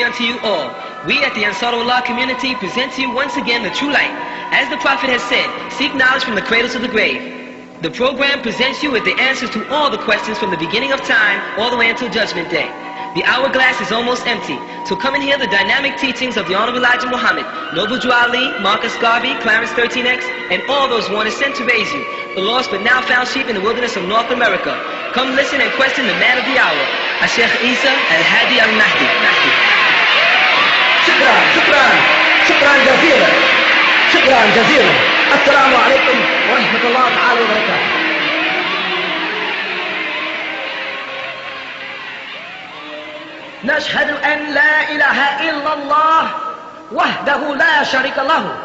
unto you all. We at the Ansarullah community present to you once again the true light. As the Prophet has said, seek knowledge from the cradle to the grave. The program presents you with the answers to all the questions from the beginning of time all the way until Judgment Day. The hourglass is almost empty, so come and hear the dynamic teachings of the Honorable Elijah Muhammad, Noble Drew Ali, Marcus Garvey, Clarence 13X, and all those one is sent to raise you, the lost but now found sheep in the wilderness of North America. Come listen and question the man of the hour, Sheikh Isa Al-Hadi Al-Mahdi. شكرا جزيلا. السلام عليكم ورحمة الله تعالى وبركاته. نشهد أن لا إله إلا الله وحده لا شريك له.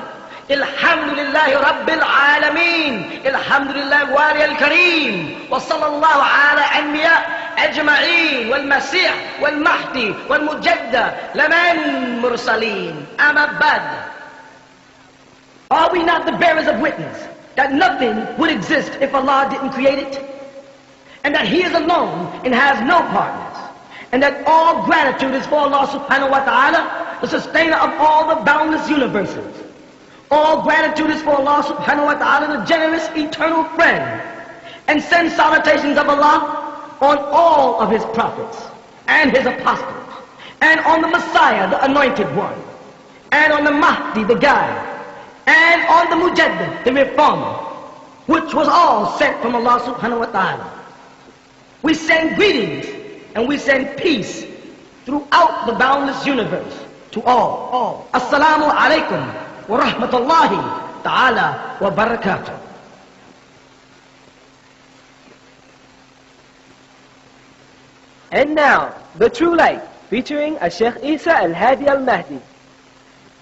الحمد لله رب العالمين. الحمد لله الوالي الكريم. وصلى الله على أنبياء أجمعين والمسيح والمهدي والمجدد لمن مرسلين. أما بعد. Are we not the bearers of witness that nothing would exist if Allah didn't create it? And that He is alone and has no partners? And that all gratitude is for Allah subhanahu wa ta'ala, the sustainer of all the boundless universes. All gratitude is for Allah subhanahu wa ta'ala, the generous eternal friend. And send salutations of Allah on all of His prophets and His apostles, and on the Messiah, the anointed one, and on the Mahdi, the guide, and on the Mujaddid, the reformer, which was all sent from Allah subhanahu wa ta'ala. We send greetings and we send peace throughout the boundless universe to all. Assalamu alaikum wa rahmatullahi ta'ala wa barakatuh. And now, the true light, featuring Sheikh Isa Al-Hadi Al-Mahdi.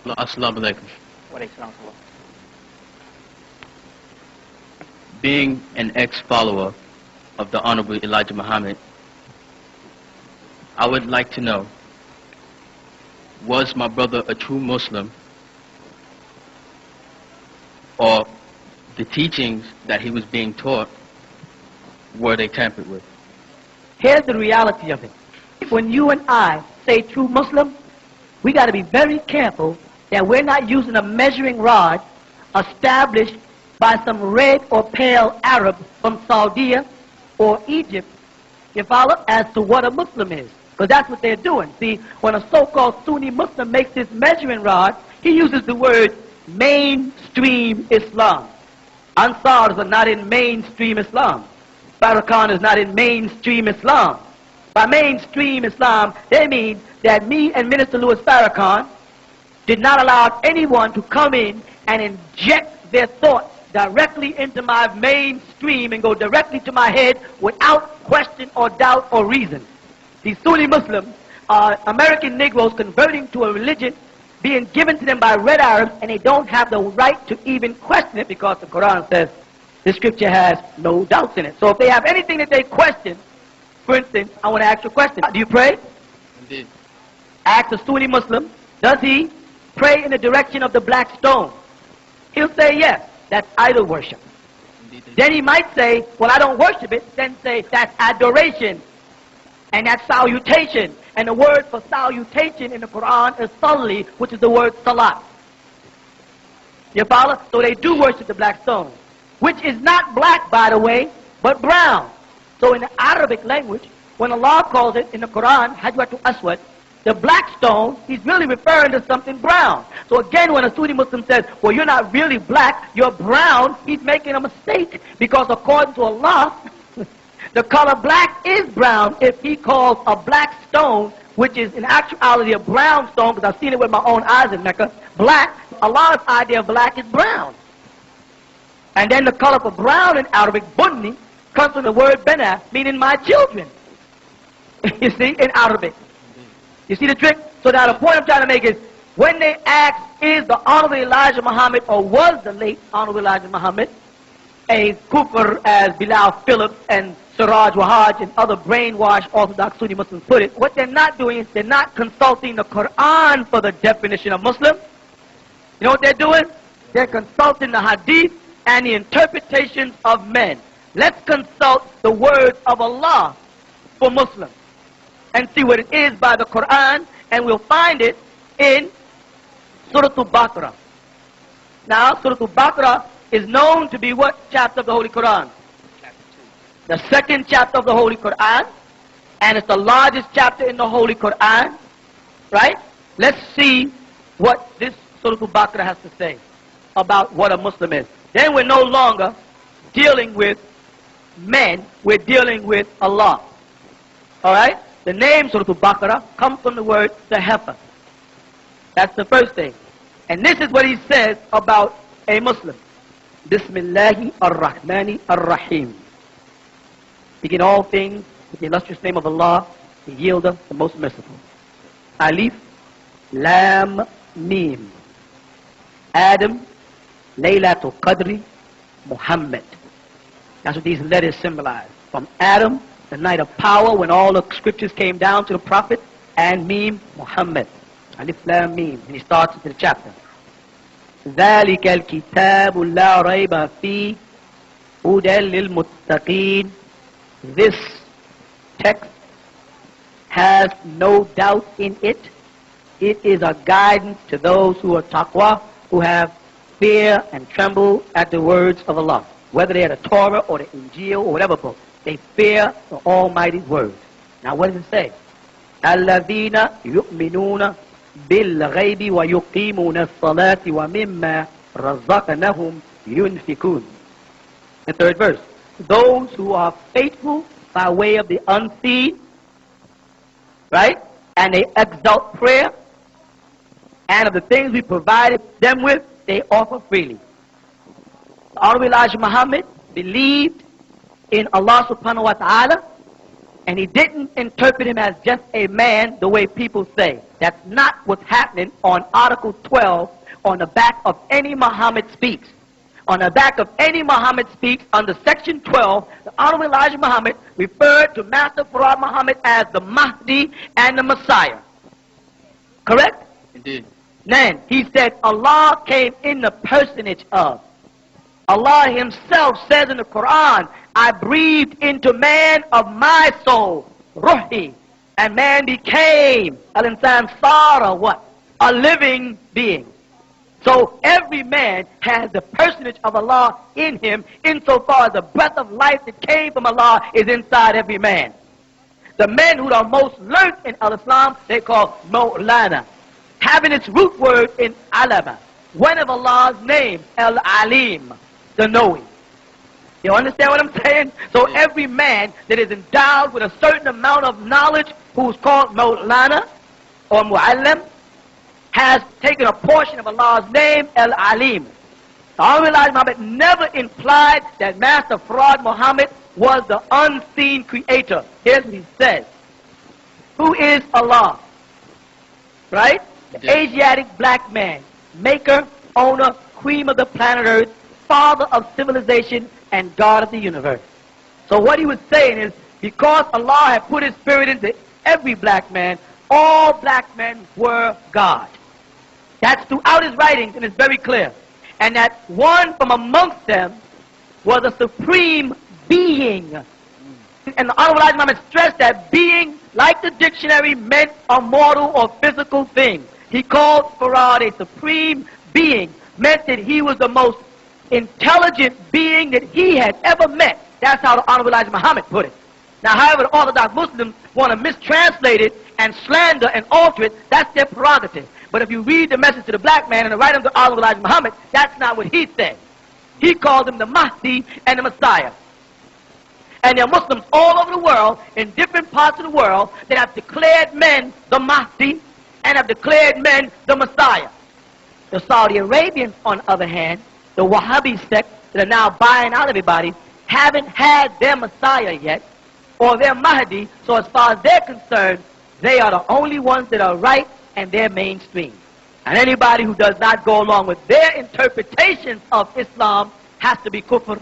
Assalamu alaikum. Being an ex-follower of the Honorable Elijah Muhammad, I would like to know, was my brother a true Muslim, or the teachings that he was being taught, were they tampered with? Here's the reality of it. When you and I say true Muslim, we got to be very careful that we're not using a measuring rod established by some red or pale Arab from Saudi or Egypt, you follow, as to what a Muslim is. Because that's what they're doing. See, when a so-called Sunni Muslim makes this measuring rod, he uses the word mainstream Islam. Ansars are not in mainstream Islam. Farrakhan is not in mainstream Islam. By mainstream Islam, they mean that me and Minister Louis Farrakhan did not allow anyone to come in and inject their thoughts directly into my mainstream and go directly to my head without question or doubt or reason. These Sunni Muslims are American Negroes converting to a religion being given to them by red Arabs, and they don't have the right to even question it because the Quran says the scripture has no doubts in it. So if they have anything that they question, for instance, I want to ask you a question. Do you pray? Indeed. Ask a Sunni Muslim, does he pray in the direction of the black stone? He'll say yes. That's idol worship. Indeed. Then he might say, well, I don't worship it. Then say, that's adoration. And that's salutation. And the word for salutation in the Quran is salli, which is the word salat. You follow? So they do worship the black stone, which is not black, by the way, but brown. So in the Arabic language, when Allah calls it in the Quran, Hajwatul Aswad, the black stone, He's really referring to something brown. So again, when a Sunni Muslim says, well, you're not really black, you're brown, he's making a mistake. Because according to Allah, the color black is brown if He calls a black stone, which is in actuality a brown stone, because I've seen it with my own eyes in Mecca, black. Allah's idea of black is brown. And then the color for brown in Arabic, bunni, comes from the word bana, meaning my children. You see, in Arabic. You see the trick? So now the point I'm trying to make is, when they ask, is the Honorable Elijah Muhammad, or was the late Honorable Elijah Muhammad, a kufr as Bilal Phillips and Siraj Wahaj and other brainwashed Orthodox Sunni Muslims put it, what they're not doing is they're not consulting the Quran for the definition of Muslim. You know what they're doing? They're consulting the Hadith and the interpretations of men. Let's consult the words of Allah for Muslims and see what it is by the Quran And we'll find it in Surah Al-Baqarah. Now, Surah Al-Baqarah is known to be what chapter of the Holy Quran? The second chapter of the Holy Quran. And it's the largest chapter in the Holy Quran. Right? Let's see what this Surah Al-Baqarah has to say about what a Muslim is. Then we're no longer dealing with men, we're dealing with Allah. Alright? The name Surah Al-Baqarah comes from the word Sahaba. That's the first thing. And this is what he says about a Muslim. Bismillahi ar-Rahmani ar-Rahim. Begin all things with the illustrious name of Allah, the Yielder, the most merciful. Alif, Lam, Mim. Adam, Laylatul Qadri, Muhammad. That's what these letters symbolize. From Adam, the night of power when all the scriptures came down to the prophet, and Mim, Muhammad. Alif, Lam, Mim. And he starts into the chapter. ذَلِكَ الْكِتَابُ لَا رَيْبَ فِيهِ هُدًى لِلْمُتَّقِينَ. This text has no doubt in it. It is a guidance to those who are taqwa, who have fear and tremble at the words of Allah. Whether they are the Torah or the Injil or whatever book, they fear the Almighty's word. Now what does it say? الَّذِينَ يُؤْمِنُونَ بِالْغَيْبِ وَيُقِيمُونَ الصَّلَاةِ وَمِمَّا رَزَقْنَاهُمْ يُنْفِقُونَ. The third verse. Those who are faithful by way of the unseen, right? And they exalt prayer, and of the things we provided them with, they offer freely. The Honorable Elijah Muhammad believed in Allah subhanahu wa ta'ala, and he didn't interpret him as just a man the way people say. That's not what's happening on Article 12 on the back of any Muhammad speaks. On the back of any Muhammad speaks, under Section 12, the Honorable Elijah Muhammad referred to Master Farad Muhammad as the Mahdi and the Messiah. Correct? Indeed. Then he said Allah came in the personage of. Allah himself says in the Quran, I breathed into man of my soul, Ruhi, and man became, al-insan sara what? A living being. So every man has the personage of Allah in him, insofar as the breath of life that came from Allah is inside every man. The men who are most learned in Al-Islam, they call Mawlana, having its root word in Alama, one of Allah's names, Al-Alim, the knowing. You understand what I'm saying? So every man that is endowed with a certain amount of knowledge, who's called Mawlana or Mu'allim, has taken a portion of Allah's name, Al-Alim. The Honorable Elijah Muhammad never implied that Master Farad Muhammad was the unseen creator. Here's what he says. Who is Allah? Right? The Asiatic black man, maker, owner, cream of the planet Earth, father of civilization, and God of the universe. So what he was saying is, because Allah had put his spirit into every black man, all black men were God. That's throughout his writings, and it's very clear. And that one from amongst them was a supreme being. And the Honorable Elijah Muhammad stressed that being, like the dictionary, meant a mortal or physical thing. He called Farad a supreme being, meant that he was the most intelligent being that he had ever met. That's how the Honorable Elijah Muhammad put it. Now, however, the Orthodox Muslims want to mistranslate it and slander and alter it. That's their prerogative. But if you read the message to the black man and the writing of the Honorable Elijah Muhammad, that's not what he said. He called him the Mahdi and the Messiah. And there are Muslims all over the world, in different parts of the world, that have declared men the Mahdi and have declared men the Messiah. The Saudi Arabians, on the other hand, the Wahhabi sect that are now buying out everybody, haven't had their Messiah yet, or their Mahdi, so as far as they're concerned, they are the only ones that are right and they're mainstream. And anybody who does not go along with their interpretations of Islam has to be kufr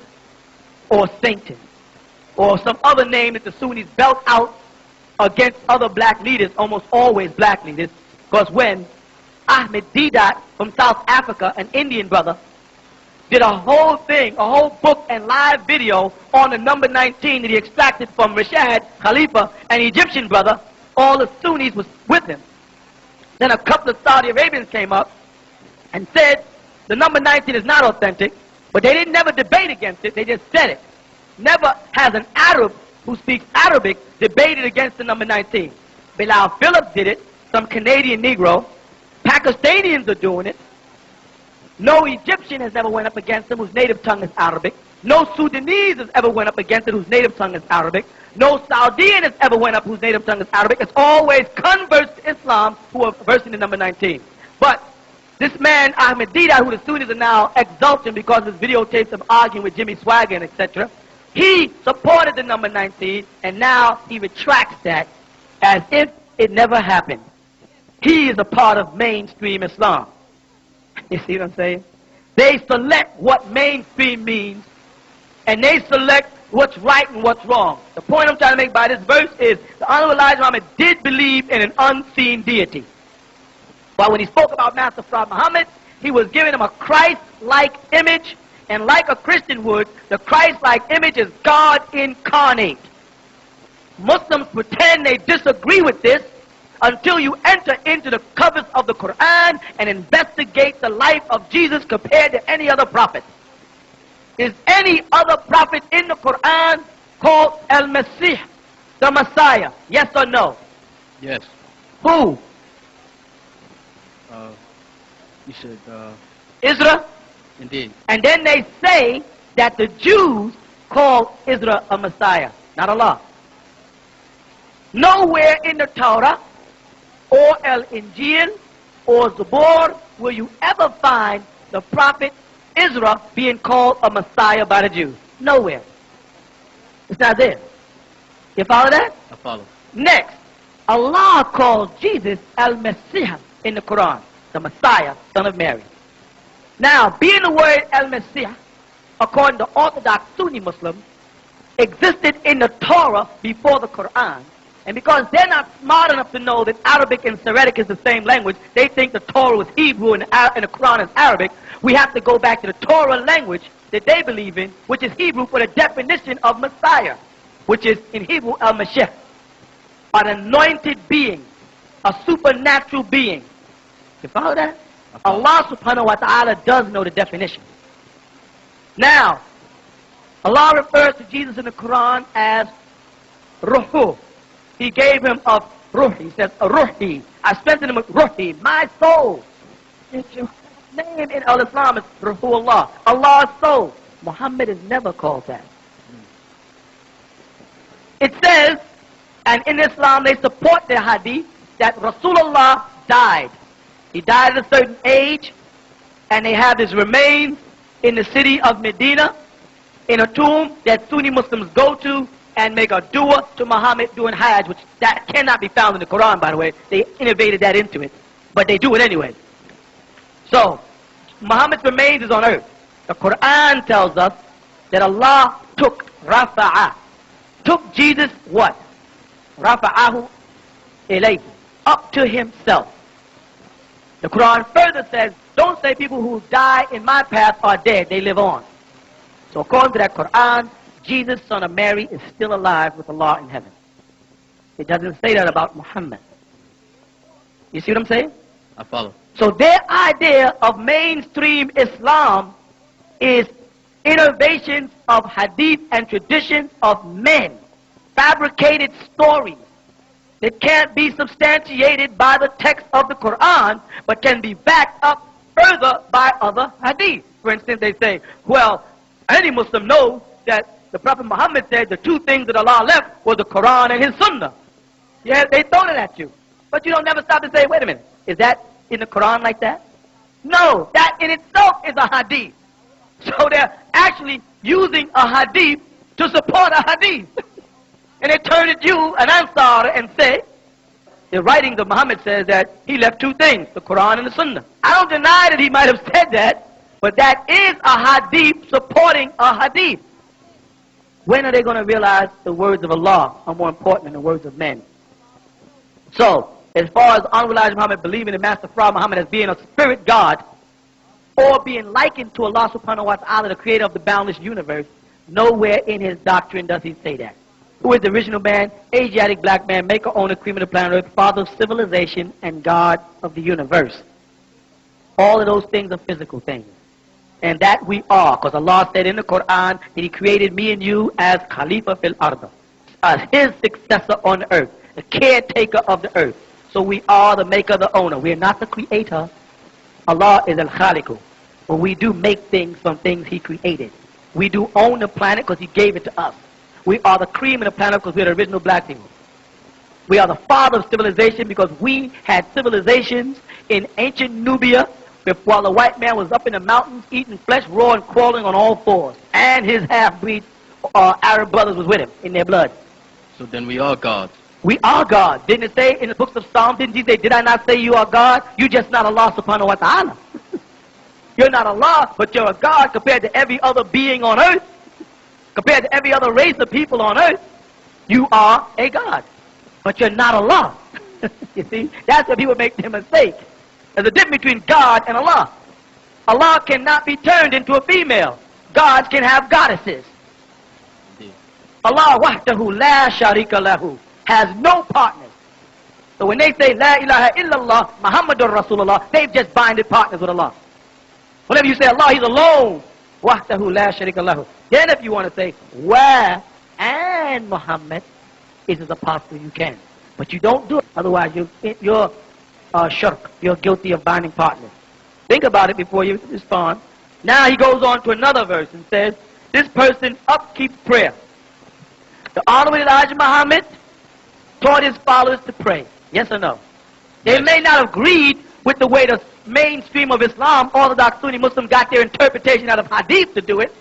or Satan or some other name that the Sunnis belt out against other black leaders, almost always black leaders, because when Ahmed Deedat from South Africa, an Indian brother, did a whole thing, a whole book and live video on the number 19 that he extracted from Rashad Khalifa, an Egyptian brother, all the Sunnis was with him. Then a couple of Saudi Arabians came up and said the number 19 is not authentic, but they didn't never debate against it, they just said it. Never has an Arab who speaks Arabic debated against the number 19. Bilal Phillips did it, some Canadian Negro. Pakistanians are doing it. No Egyptian has ever went up against him whose native tongue is Arabic. No Sudanese has ever went up against it whose native tongue is Arabic. No Saudian has ever went up whose native tongue is Arabic. It's always converts to Islam who are versing the number 19. But this man, Ahmed Didat, who the Sunnis are now exulting because of his videotapes of arguing with Jimmy Swaggart, etc., he supported the number 19, and now he retracts that as if it never happened. He is a part of mainstream Islam. You see what I'm saying? They select what mainstream means, and they select what's right and what's wrong. The point I'm trying to make by this verse is the Honorable Elijah Muhammad did believe in an unseen deity. But when he spoke about Master Prophet Muhammad, he was giving him a Christ-like image, and like a Christian would, the Christ-like image is God incarnate. Muslims pretend they disagree with this until you enter into the covers of the Quran and investigate the life of Jesus compared to any other prophet. Is any other prophet in the Quran called Al-Masih, the Messiah? Yes or no? Yes. Who? You said, Israel? indeed. And then they say that the Jews call Israel a Messiah, not Allah. Nowhere in the Torah or Al-Injil or Zabur will you ever find the prophet Israel being called a Messiah by the Jews. Nowhere. It's not there. You follow that? I follow. Next, Allah calls Jesus Al-Masih in the Quran, the Messiah, son of Mary. Now, being the word Al-Masih, according to Orthodox Sunni Muslims, existed in the Torah before the Quran. And because they're not smart enough to know that Arabic and Syriac is the same language, they think the Torah was Hebrew and the Quran is Arabic. We have to go back to the Torah language that they believe in, which is Hebrew, for the definition of Messiah, which is in Hebrew Al-Mashiach, an anointed being, a supernatural being. You follow that? Allah subhanahu wa ta'ala does know the definition. Now, Allah refers to Jesus in the Quran as Ruhu. He gave him a Ruh. He says, Ruhi. I strengthened him with Ruhi, my soul. His name in Al-Islam is Ruhullah, Allah's soul. Muhammad is never called that. It says, and in Islam they support the hadith, that Rasulullah died. He died at a certain age, and they have his remains in the city of Medina, in a tomb that Sunni Muslims go to and make a dua to Muhammad doing Hajj, which that cannot be found in the Quran, by the way. They innovated that into it, but they do it anyway. So, Muhammad's remains is on earth. The Quran tells us that Allah took Rafa'ah, took Jesus what? Rafa'ahu ilayhi, up to himself. The Quran further says, don't say people who die in my path are dead, they live on. So according to that Quran, Jesus, son of Mary, is still alive with Allah in heaven. It doesn't say that about Muhammad. You see what I'm saying? I follow. So their idea of mainstream Islam is innovations of hadith and traditions of men, fabricated stories that can't be substantiated by the text of the Quran, but can be backed up further by other hadith. For instance, they say, well, any Muslim knows that the Prophet Muhammad said the two things that Allah left were the Quran and his Sunnah. Yeah, they throw it at you. But you don't never stop to say, wait a minute, is that in the Quran like that? No, that in itself is a hadith. So they're actually using a hadith to support a hadith. And they turn at you, an Ansar, and say, the writings of Muhammad says that he left two things, the Quran and the Sunnah. I don't deny that he might have said that, but that is a hadith supporting a hadith. When are they going to realize the words of Allah are more important than the words of men? So, as far as Honorable Elijah Muhammad believing in Master Prophet Muhammad as being a spirit God, or being likened to Allah subhanahu wa ta'ala, the creator of the boundless universe, nowhere in his doctrine does he say that. who is the original man, Asiatic black man, maker, owner, cream of the planet Earth, father of civilization, and God of the universe. All of those things are physical things. And that we are, because Allah said in the Quran that He created me and you as Khalifa fil Arda, as His successor on the earth, the caretaker of the earth. So we are the maker, the owner. We are not the creator. Allah is al-Khaliqu. But we do make things from things He created. We do own the planet because He gave it to us. We are the cream of the planet because we're the original black people. We are the father of civilization because we had civilizations in ancient Nubia while the white man was up in the mountains eating flesh raw and crawling on all fours. And his half-breed Arab brothers was with him in their blood. So then we are gods. We are God. Didn't it say in the books of Psalms, didn't Jesus say, did I not say you are God? You just not Allah subhanahu wa ta'ala. You're not Allah, but you're a God compared to every other being on earth. Compared to every other race of people on earth. You are a God. But you're not Allah. You see? That's where people make their mistake. There's a difference between God and Allah. Allah cannot be turned into a female. Gods can have goddesses. Indeed. Allah wahdahu la sharika lahu has no partners. So when they say La ilaha illallah Muhammadur Rasulullah, they've just binded partners with Allah. Whenever you say Allah, He's alone. Wahdahu la sharika lahu. Then if you want to say Wa and Muhammad is His apostle, you can. But you don't do it. Otherwise you're shirk. You're guilty of binding partners. Think about it before you respond. Now he goes on to another verse and says, this person upkeeps prayer. The Honorable Elijah Muhammad taught his followers to pray. Yes or no? They may not have agreed with the way the mainstream of Islam, Orthodox Sunni Muslims, got their interpretation out of Hadith to do it.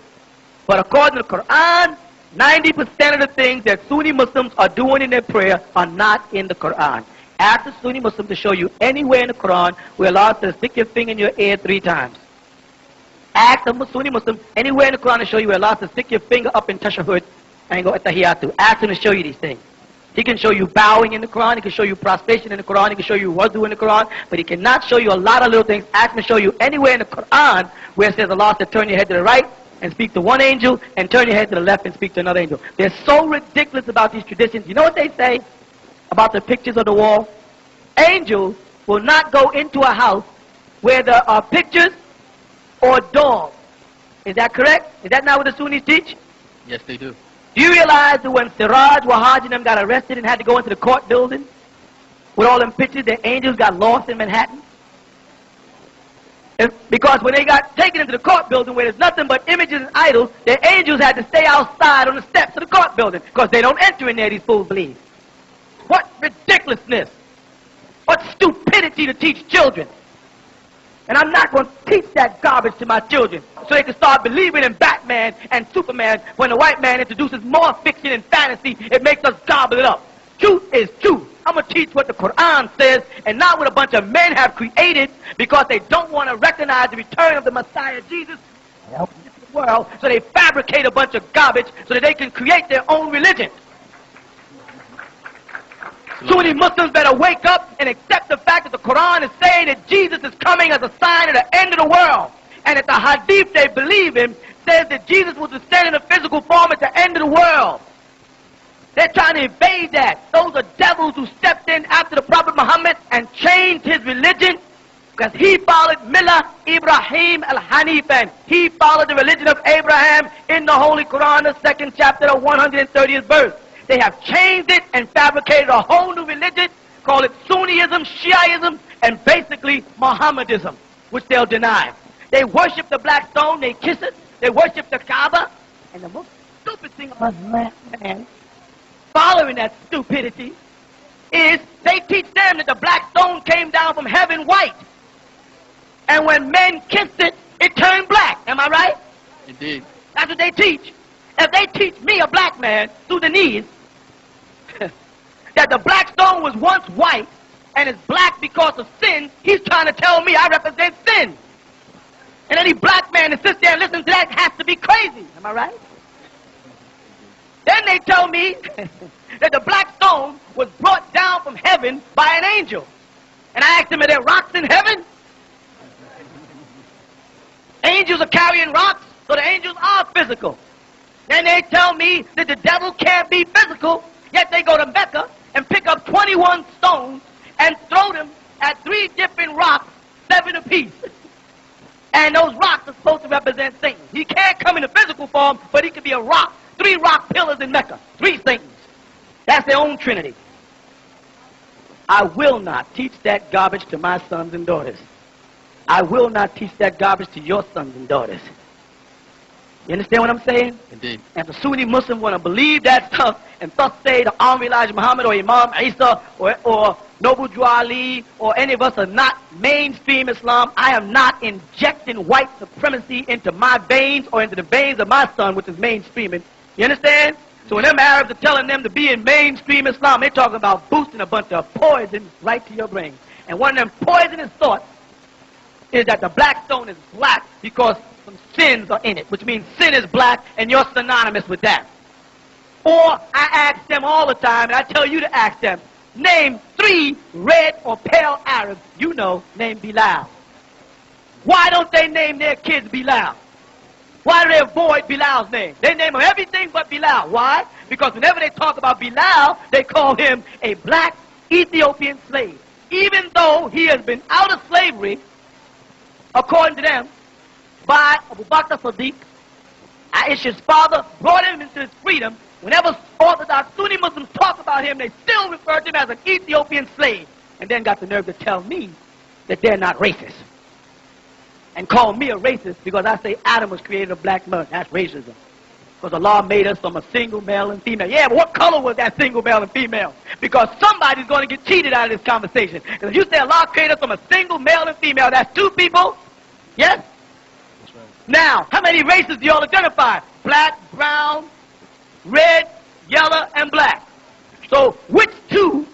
But according to the Quran, 90% of the things that Sunni Muslims are doing in their prayer are not in the Quran. Ask the Sunni Muslim to show you anywhere in the Quran where Allah says, stick your finger in your ear 3 times. Ask the Sunni Muslim anywhere in the Quran to show you where Allah says, stick your finger up in tashahhud and go at tahiyatu. Ask him to show you these things. He can show you bowing in the Quran, he can show you prostration in the Quran, he can show you wudu in the Quran, but he cannot show you a lot of little things. Ask him to show you anywhere in the Quran where it says Allah says, turn your head to the right and speak to one angel, and turn your head to the left and speak to another angel. They're so ridiculous about these traditions. You know what they say about the pictures of the wall? Angels will not go into a house where there are pictures or dogs. Is that correct? Is that not what the Sunnis teach? Yes, they do. Do you realize that when Siraj, Wahaj and them got arrested and had to go into the court building with all them pictures, the angels got lost in Manhattan? Because when they got taken into the court building where there's nothing but images and idols, the angels had to stay outside on the steps of the court building because they don't enter in there, these fools believe. What ridiculousness! What stupidity to teach children! And I'm not going to teach that garbage to my children so they can start believing in Batman and Superman when the white man introduces more fiction and fantasy. It makes us gobble it up. Truth is truth. I'm going to teach what the Quran says and not what a bunch of men have created because they don't want to recognize the return of the Messiah Jesus in the world, so they fabricate a bunch of garbage so that they can create their own religion. Sunni Muslims better wake up and accept the fact that the Quran is saying that Jesus is coming as a sign of the end of the world. And that the Hadith they believe in says that Jesus will descend in a physical form at the end of the world. They're trying to evade that. Those are devils who stepped in after the Prophet Muhammad and changed his religion because he followed Millah Ibrahim al-Hanifan. He followed the religion of Abraham in the Holy Quran, the 2nd chapter, the 130th verse. They have changed it and fabricated a whole new religion, call it Sunniism, Shiaism, and basically Mohammedism, which they'll deny. They worship the black stone, they kiss it, they worship the Kaaba, and the most stupid thing about man following that stupidity is they teach them that the black stone came down from heaven white. And when men kissed it, it turned black. Am I right? Indeed. That's what they teach. If they teach me, a black man, Sudanese, that the black stone was once white and is black because of sin, he's trying to tell me I represent sin. And any black man that sits there and listens to that has to be crazy. Am I right? Then they tell me that the black stone was brought down from heaven by an angel. And I asked them, are there rocks in heaven? Angels are carrying rocks, so the angels are physical. Then they tell me that the devil can't be physical, yet they go to Mecca and pick up 21 stones and throw them at 3 different rocks, 7 apiece. And those rocks are supposed to represent Satan. He can't come in a physical form, but he can be a rock. 3 rock pillars in Mecca. 3 Satans. That's their own trinity. I will not teach that garbage to my sons and daughters. I will not teach that garbage to your sons and daughters. You understand what I'm saying? Indeed. And the Sunni Muslim want to believe that stuff and thus say the Honorable Elijah Muhammad or Imam Isa or Noble Drew Ali or any of us are not mainstream Islam. I am not injecting white supremacy into my veins or into the veins of my son, which is mainstreaming. You understand? So when them Arabs are telling them to be in mainstream Islam, they're talking about boosting a bunch of poison right to your brain. And one of them poisonous thoughts is that the black stone is black because some sins are in it, which means sin is black and you're synonymous with that. Or I ask them all the time, and I tell you to ask them, name 3 red or pale Arabs you know named Bilal. Why don't they name their kids Bilal? Why do they avoid Bilal's name? They name him everything but Bilal. Why? Because whenever they talk about Bilal, they call him a black Ethiopian slave. Even though he has been out of slavery, according to them, by Abu Bakr Siddiq, Aisha's father brought him into his freedom. Whenever Orthodox Sunni Muslims talk about him, they still refer to him as an Ethiopian slave. And then got the nerve to tell me that they're not racist. And call me a racist because I say Adam was created of black mud. That's racism. Because Allah made us from a single male and female. Yeah, but what color was that single male and female? Because somebody's going to get cheated out of this conversation. Because if you say Allah created us from a single male and female, that's 2 people? Yes? That's right. Now, how many races do y'all identify? Black, brown, red, yellow, and black. So, which 2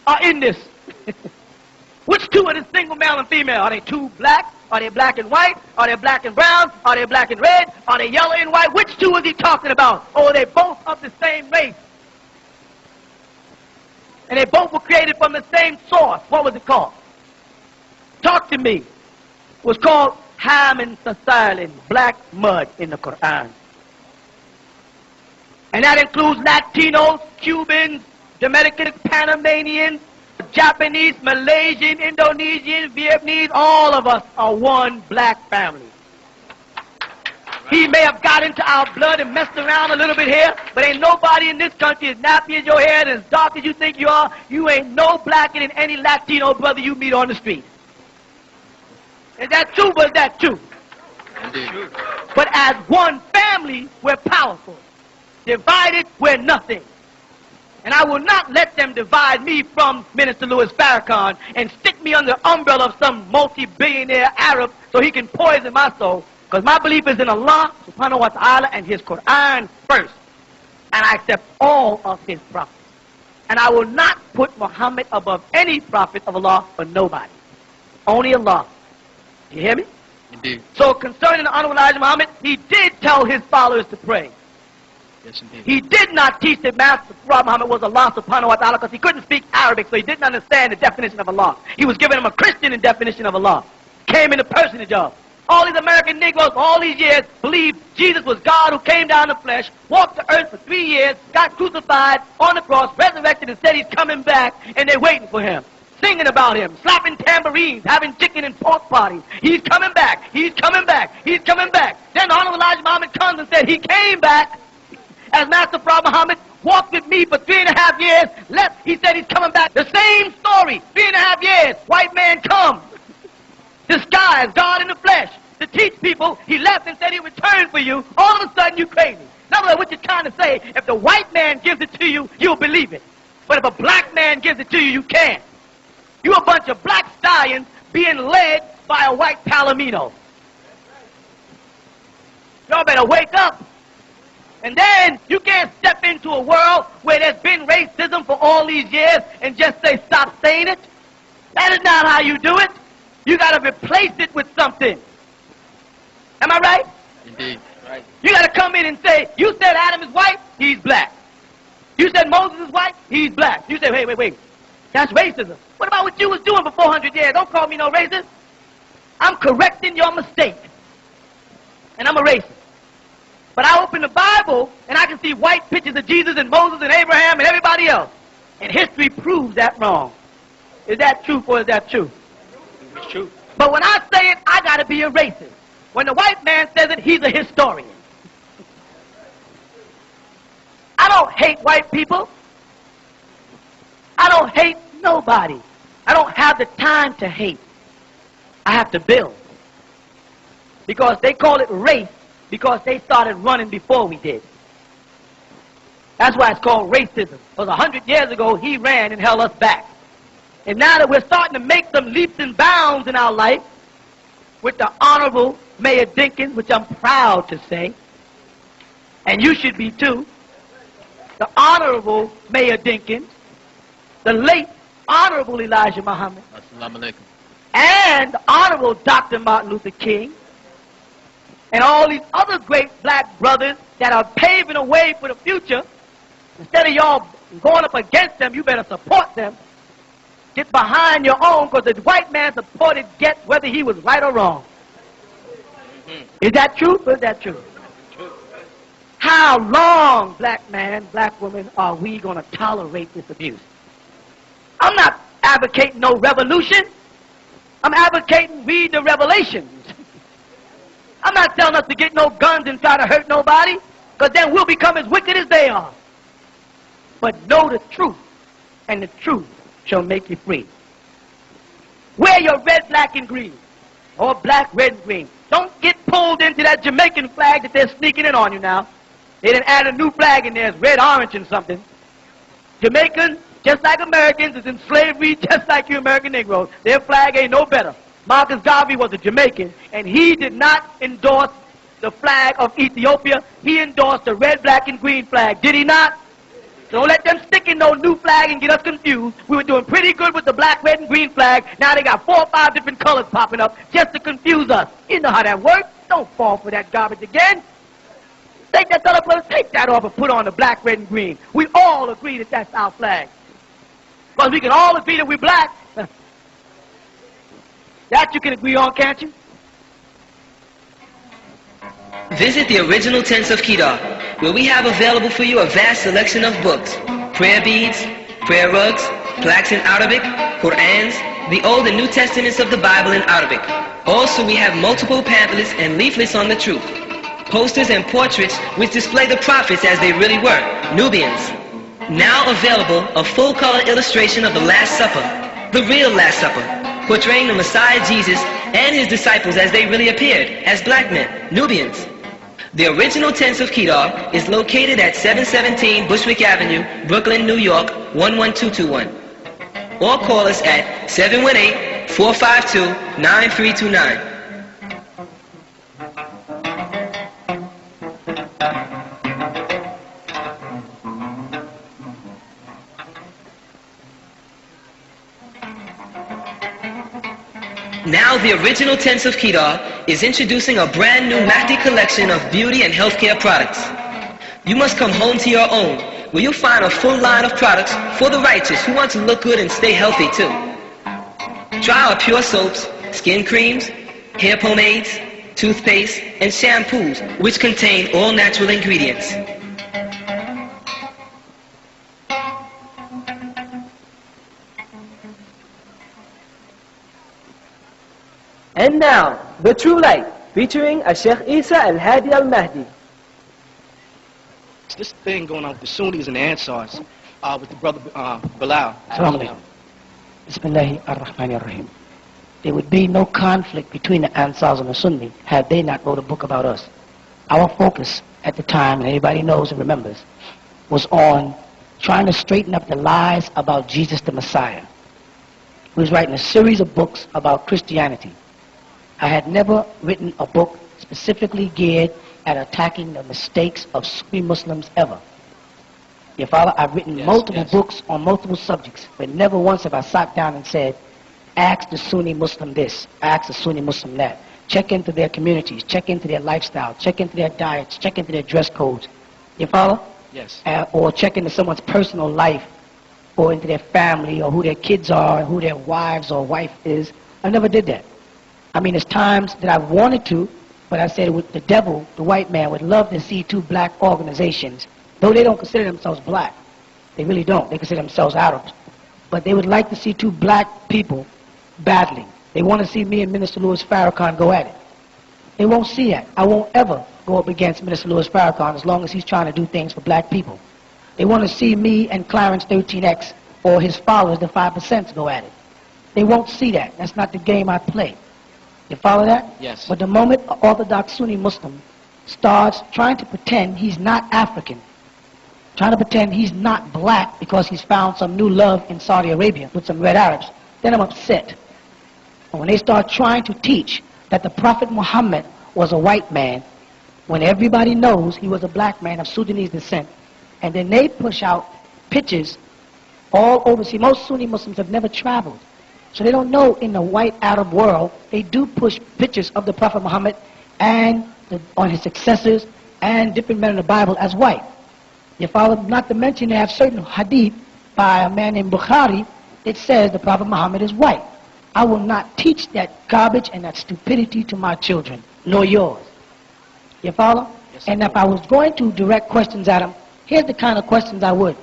are in this? Which 2 are the single male and female? Are they 2 black? Are they black and white? Are they black and brown? Are they black and red? Are they yellow and white? Which 2 is he talking about? Or are they both of the same race? And they both were created from the same source. What was it called? Talk to me. It was called Ham and Sasalin, black mud in the Quran. And that includes Latinos, Cubans, Dominican, Panamanians, Japanese, Malaysian, Indonesian, Vietnamese, all of us are one black family. He may have got into our blood and messed around a little bit here, but ain't nobody in this country as nappy as your hair and as dark as you think you are. You ain't no blacker than any Latino brother you meet on the street. Is that true? But is that true? Indeed. But as one family, we're powerful. Divided, we're nothing. And I will not let them divide me from Minister Louis Farrakhan and stick me under the umbrella of some multi-billionaire Arab so he can poison my soul. Because my belief is in Allah subhanahu wa ta'ala and his Quran first. And I accept all of his prophets. And I will not put Muhammad above any prophet of Allah for nobody. Only Allah. You hear me? Indeed. So concerning the Honorable Elijah Muhammad, he did tell his followers to pray. Yes, indeed. He did not teach that Master Prophet Muhammad was Allah subhanahu wa ta'ala because he couldn't speak Arabic, so he didn't understand the definition of Allah. He was giving him a Christian definition of Allah. Came in the personage of. All these American Negroes, all these years, believed Jesus was God who came down in the flesh, walked the earth for 3 years, got crucified on the cross, resurrected, and said he's coming back, and they're waiting for him. Singing about him, slapping tambourines, having chicken and pork parties. He's coming back. He's coming back. He's coming back. Then the Honorable Elijah Muhammad comes and said he came back as Master Prophet Muhammad, walked with me for 3.5 years, left, he said he's coming back. The same story, 3.5 years, white man come, disguised, God in the flesh, to teach people, he left and said he returned for you, all of a sudden you crazy. In other words, what you're trying to say, if the white man gives it to you, you'll believe it. But if a black man gives it to you, you can't. You a bunch of black stallions being led by a white palomino. Y'all better wake up. And then you can't step into a world where there's been racism for all these years and just say, stop saying it. That is not how you do it. You got to replace it with something. Am I right? Indeed. Right. You got to come in and say, you said Adam is white, he's black. You said Moses is white, he's black. You say, wait. That's racism. What about what you was doing for 400 years? Don't call me no racist. I'm correcting your mistake. And I'm a racist. But I open the Bible and I can see white pictures of Jesus and Moses and Abraham and everybody else. And history proves that wrong. Is that true or is that true? It's true. But when I say it, I got to be a racist. When the white man says it, he's a historian. I don't hate white people. I don't hate nobody. I don't have the time to hate. I have to build. Because they call it race because they started running before we did. That's why it's called racism. Because 100 years ago, he ran and held us back. And now that we're starting to make some leaps and bounds in our life, with the Honorable Mayor Dinkins, which I'm proud to say, and you should be too, the Honorable Mayor Dinkins, the late Honorable Elijah Muhammad, Assalamu alaikum. and the Honorable Dr. Martin Luther King, and all these other great black brothers that are paving a way for the future. Instead of y'all going up against them, you better support them. Get behind your own, because the white man supported Get whether he was right or wrong. Is that true or is that true? How long, black man, black woman, are we going to tolerate this abuse? I'm not advocating no revolution. I'm advocating read the Revelations. I'm not telling us to get no guns and try to hurt nobody, because then we'll become as wicked as they are. But know the truth, and the truth shall make you free. Wear your red, black, and green, or black, red, and green. Don't get pulled into that Jamaican flag that they're sneaking in on you now. They didn't add a new flag in there, it's red, orange, and something. Jamaicans, just like Americans, is in slavery just like you American Negroes. Their flag ain't no better. Marcus Garvey was a Jamaican, and he did not endorse the flag of Ethiopia. He endorsed the red, black, and green flag. Did he not? So don't let them stick in no new flag and get us confused. We were doing pretty good with the black, red, and green flag. Now they got 4 or 5 different colors popping up just to confuse us. You know how that works. Don't fall for that garbage again. Take that other place, take that off and put on the black, red, and green. We all agree that that's our flag. Because we can all agree that we're black. That you can agree on, can't you? Visit the original tents of Kedar, where we have available for you a vast selection of books, prayer beads, prayer rugs, plaques in Arabic, Qur'ans, the Old and New Testaments of the Bible in Arabic. Also, we have multiple pamphlets and leaflets on the truth, posters and portraits which display the prophets as they really were, Nubians. Now available, a full-color illustration of the Last Supper, the real Last Supper, portraying the Messiah Jesus and his disciples as they really appeared, as black men, Nubians. The original tents of Kedar is located at 717 Bushwick Avenue, Brooklyn, New York, 11221. Or call us at 718-452-9329. Now the original tents of Kedar is introducing a brand new Mahdi collection of beauty and healthcare products. You must come home to your own, where you'll find a full line of products for the righteous who want to look good and stay healthy too. Try our pure soaps, skin creams, hair pomades, toothpaste, and shampoos, which contain all natural ingredients. And now, The True Light, featuring Sheikh Isa Al-Hadi Al-Mahdi. This thing going on with the Sunnis and the Ansars, with the brother Bilal. Assalamu alaikum. Bismillah ar-Rahman ar-Rahim. There would be no conflict between the Ansars and the Sunni had they not wrote a book about us. Our focus at the time, and everybody knows and remembers, was on trying to straighten up the lies about Jesus the Messiah. We was writing a series of books about Christianity. I had never written a book specifically geared at attacking the mistakes of Sunni Muslims ever. You follow? I've written multiple books on multiple subjects, but never once have I sat down and said, ask the Sunni Muslim this, ask the Sunni Muslim that. Check into their communities, check into their lifestyle, check into their diets, check into their dress codes. You follow? Yes. Or check into someone's personal life, or into their family, or who their kids are, and who their wives or wife is. I never did that. I mean, there's times that I wanted to, But I said with the devil, the white man, would love to see two black organizations, though they don't consider themselves black. They really don't. They consider themselves Arabs. But they would like to see two black people battling. They want to see me and Minister Louis Farrakhan go at it. They won't see that. I won't ever go up against Minister Louis Farrakhan as long as he's trying to do things for black people. They want to see me and Clarence 13X or his followers, the 5%, go at it. They won't see that. That's not the game I play. You follow that? Yes. But the moment an Orthodox Sunni Muslim starts trying to pretend he's not African, trying to pretend he's not black because he's found some new love in Saudi Arabia with some red Arabs, then I'm upset. And when they start trying to teach that the Prophet Muhammad was a white man, when everybody knows he was a black man of Sudanese descent, and then they push out pictures all over. See, most Sunni Muslims have never traveled. So they don't know in the white Arab world, they do push pictures of the Prophet Muhammad and on his successors and different men in the Bible as white. You follow? Not to mention they have certain hadith by a man named Bukhari that says the Prophet Muhammad is white. I will not teach that garbage and that stupidity to my children, nor yours. You follow? Yes, and if I was going to direct questions at them, here's the kind of questions I would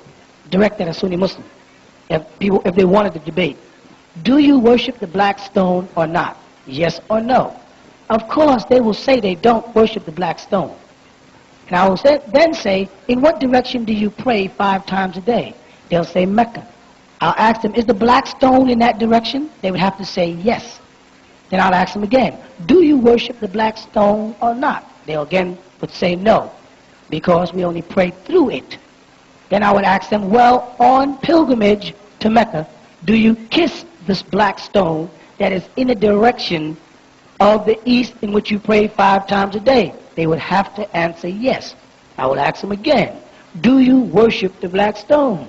direct at a Sunni Muslim if they wanted to debate. Do you worship the black stone or not? Yes or no? Of course, they will say they don't worship the black stone. And I will then say, in what direction do you pray 5 times a day? They'll say Mecca. I'll ask them, is the black stone in that direction? They would have to say yes. Then I'll ask them again, do you worship the black stone or not? They'll again would say no, because we only pray through it. Then I would ask them, well, on pilgrimage to Mecca, do you kiss this black stone that is in the direction of the east in which you pray 5 times a day? They would have to answer yes. I would ask them again, do you worship the black stone?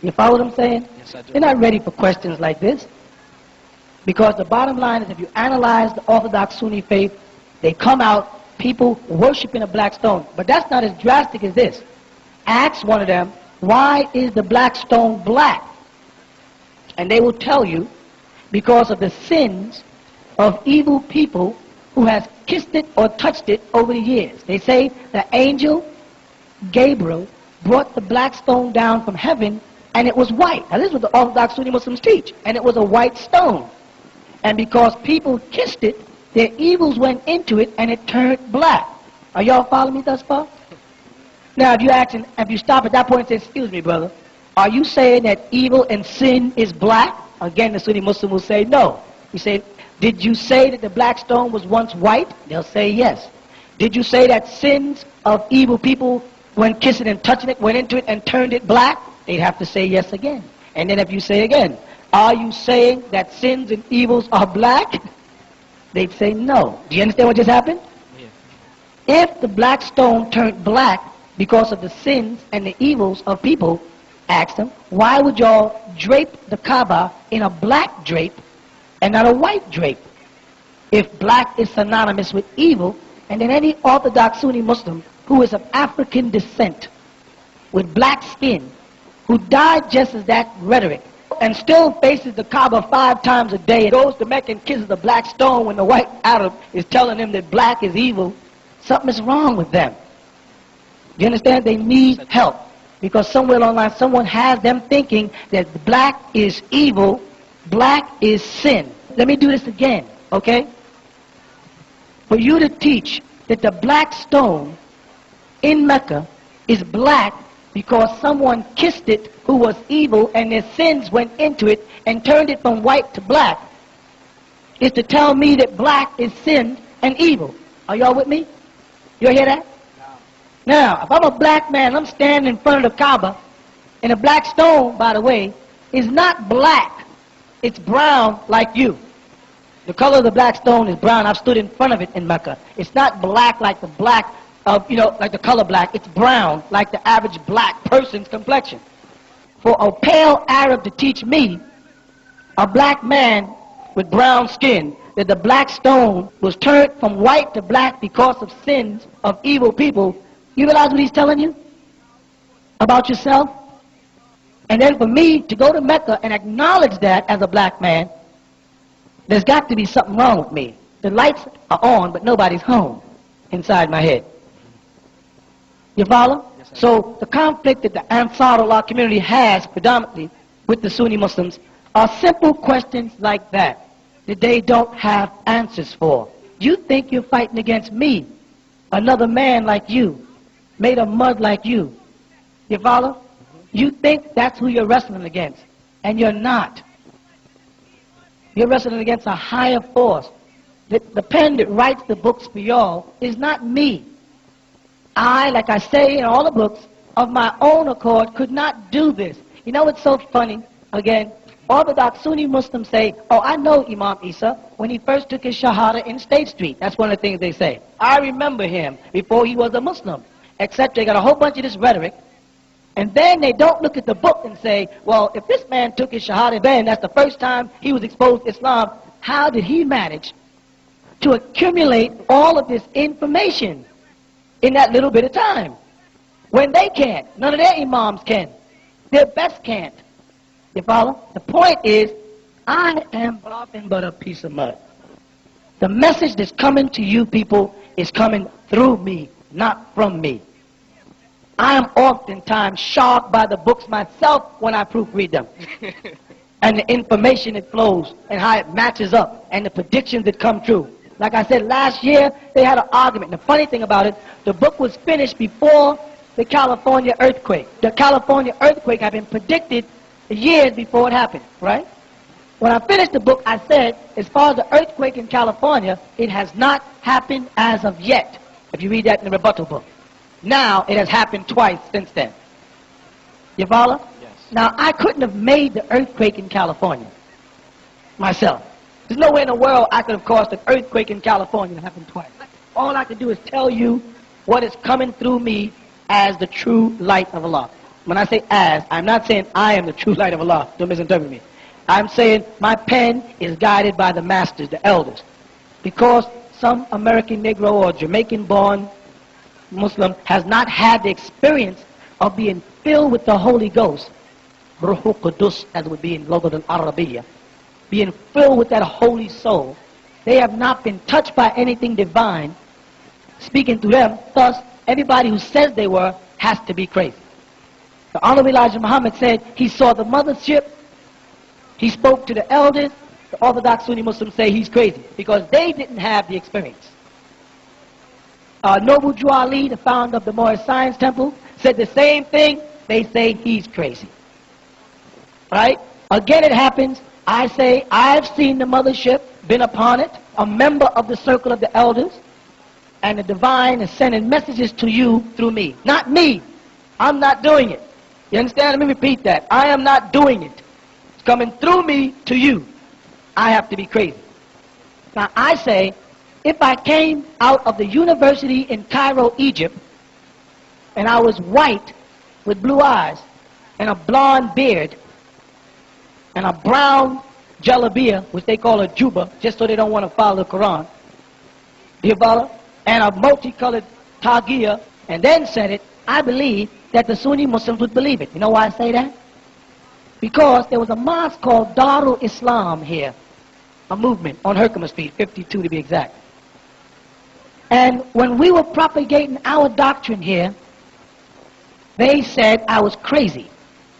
You follow what I'm saying? Yes, I do. They're not ready for questions like this. Because the bottom line is, if you analyze the Orthodox Sunni faith, they come out people worshiping a black stone. But that's not as drastic as this. Ask one of them, why is the black stone black? And they will tell you, because of the sins of evil people who has kissed it or touched it over the years. They say the angel Gabriel brought the black stone down from heaven and it was white. Now this is what the Orthodox Sunni Muslims teach. And it was a white stone. And because people kissed it, their evils went into it and it turned black. Are y'all following me thus far? Now if you stop at that point and say, excuse me brother, are you saying that evil and sin is black? Again, the Sunni Muslim will say no. You say, did you say that the black stone was once white? They'll say yes. Did you say that sins of evil people, when kissing and touching it, went into it and turned it black? They'd have to say yes again. And then if you say again, are you saying that sins and evils are black? They'd say no. Do you understand what just happened? Yeah. If the black stone turned black because of the sins and the evils of people, ask them, why would y'all drape the Kaaba in a black drape and not a white drape? If black is synonymous with evil, and then any Orthodox Sunni Muslim who is of African descent with black skin, who digests that rhetoric and still faces the Kaaba 5 times a day and goes to Mecca and kisses the black stone when the white Arab is telling him that black is evil, something is wrong with them. You understand? They need help. Because somewhere along the line, someone has them thinking that black is evil, black is sin. Let me do this again, okay? For you to teach that the black stone in Mecca is black because someone kissed it who was evil and their sins went into it and turned it from white to black, is to tell me that black is sin and evil. Are y'all with me? You hear that? Now, if I'm a black man, I'm standing in front of the Kaaba, and a black stone, by the way, is not black. It's brown like you. The color of the black stone is brown. I've stood in front of it in Mecca. It's not black like the black of, like the color black. It's brown like the average black person's complexion. For a pale Arab to teach me, a black man with brown skin, that the black stone was turned from white to black because of sins of evil people, you realize what he's telling you about yourself? And then for me to go to Mecca and acknowledge that as a black man, there's got to be something wrong with me. The lights are on, but nobody's home inside my head. You follow? Yes, sir. So the conflict that the Ansarullah community has predominantly with the Sunni Muslims are simple questions like that they don't have answers for. You think you're fighting against me, another man like you, made of mud like you. You follow? You think that's who you're wrestling against, and you're not. You're wrestling against a higher force. The pen that writes the books for y'all is not me. I, like I say in all the books, of my own accord, could not do this. You know what's so funny? Again, Orthodox Sunni Muslims say, oh, I know Imam Isa when he first took his Shahada in State Street. That's one of the things they say. I remember him before he was a Muslim. Except they got a whole bunch of this rhetoric. And then they don't look at the book and say, well, if this man took his Shahada then, that's the first time he was exposed to Islam, how did he manage to accumulate all of this information in that little bit of time? When they can't. None of their imams can. Their best can't. You follow? The point is, I am nothing but a piece of mud. The message that's coming to you people is coming through me, not from me. I am oftentimes shocked by the books myself when I proofread them. And the information that flows and how it matches up and the predictions that come true. Like I said, last year they had an argument. And the funny thing about it, the book was finished before the California earthquake. The California earthquake had been predicted years before it happened, right? When I finished the book, I said, as far as the earthquake in California, it has not happened as of yet. If you read that in the rebuttal book. Now, it has happened twice since then. You follow? Yes. Now, I couldn't have made the earthquake in California myself. There's no way in the world I could have caused an earthquake in California to happen twice. All I can do is tell you what is coming through me as the true light of Allah. When I say as, I'm not saying I am the true light of Allah. Don't misinterpret me. I'm saying my pen is guided by the masters, the elders. Because some American Negro or Jamaican-born Muslim has not had the experience of being filled with the Holy Ghost, Ruhu Qudus, as it would be in Lughat al-Arabiya, being filled with that holy soul. They have not been touched by anything divine speaking to them. Thus, everybody who says they were has to be crazy. The Honorable Elijah Muhammad said he saw the mothership, he spoke to the elders. The Orthodox Sunni Muslims say he's crazy because they didn't have the experience. Noble Drew Ali, the founder of the Moorish Science Temple, said the same thing. They say he's crazy. Right? Again it happens. I say I've seen the mothership, been upon it, a member of the circle of the elders, and the divine is sending messages to you through me. Not me. I'm not doing it. You understand? Let me repeat that. I am not doing it. It's coming through me to you. I have to be crazy. Now I say, if I came out of the university in Cairo, Egypt, and I was white with blue eyes and a blonde beard and a brown jalabia, which they call a juba, just so they don't want to follow the Quran, you follow? And a multicolored tagia, and then said it, I believe that the Sunni Muslims would believe it. You know why I say that? Because there was a mosque called Darul Islam here, a movement on Herkimer Street, 52 to be exact. And when we were propagating our doctrine here, they said I was crazy.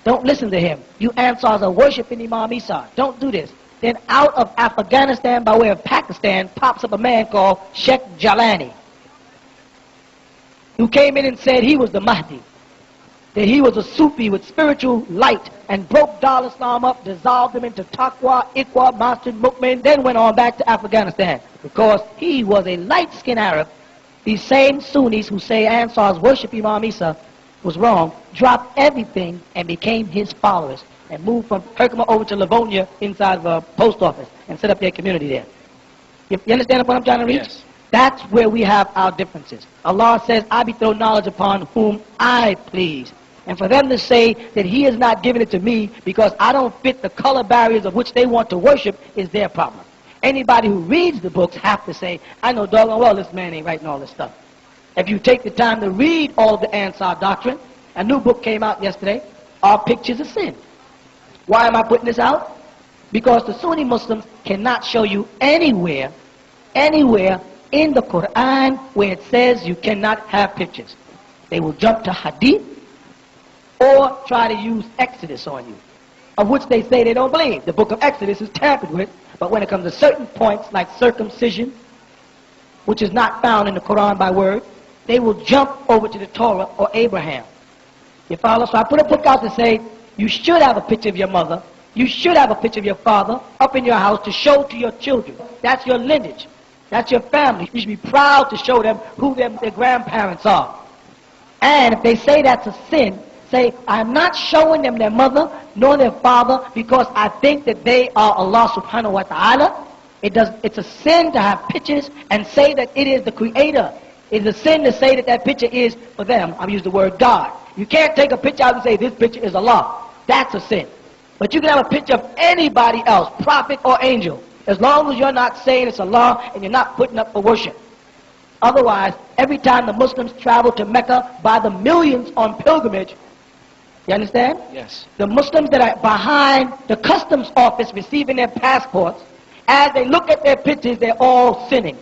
Don't listen to him. You Ansars are worshiping Imam Isa. Don't do this. Then out of Afghanistan, by way of Pakistan, pops up a man called Sheikh Jalani, who came in and said he was the Mahdi, that he was a Sufi with spiritual light, and broke Dar Islam up, dissolved him into Taqwa, Iqwa, Masjid, Mu'min, then went on back to Afghanistan. Because he was a light-skinned Arab. These same Sunnis who say Ansars worship Imam Isa was wrong, dropped everything and became his followers, and moved from Herkimer over to Livonia inside of a post office and set up their community there. You understand what I'm trying to reach? Yes. That's where we have our differences. Allah says, I bestow knowledge upon whom I please. And for them to say that he is not giving it to me because I don't fit the color barriers of which they want to worship is their problem. Anybody who reads the books have to say, I know doggone well this man ain't writing all this stuff. If you take the time to read all the Ansar doctrine, a new book came out yesterday, Our Pictures of Sin. Why am I putting this out? Because the Sunni Muslims cannot show you anywhere anywhere in the Quran where it says you cannot have pictures. They will jump to Hadith or try to use Exodus on you, of which they say they don't believe. The book of Exodus is tampered with, but when it comes to certain points like circumcision, which is not found in the Quran by word, they will jump over to the Torah or Abraham. You follow? So I put a book out to say you should have a picture of your mother, you should have a picture of your father up in your house to show to your children. That's your lineage. That's your family. You should be proud to show them who their grandparents are. And if they say that's a sin, say, I'm not showing them their mother nor their father because I think that they are Allah subhanahu wa ta'ala. It's a sin to have pictures and say that it is the creator. It's a sin to say that that picture is for them. I've used the word God. You can't take a picture out and say this picture is Allah. That's a sin. But you can have a picture of anybody else, prophet or angel, as long as you're not saying it's Allah and you're not putting up for worship. Otherwise, every time the Muslims travel to Mecca by the millions on pilgrimage, you understand? Yes. The Muslims that are behind the customs office receiving their passports, as they look at their pictures, they're all sinning.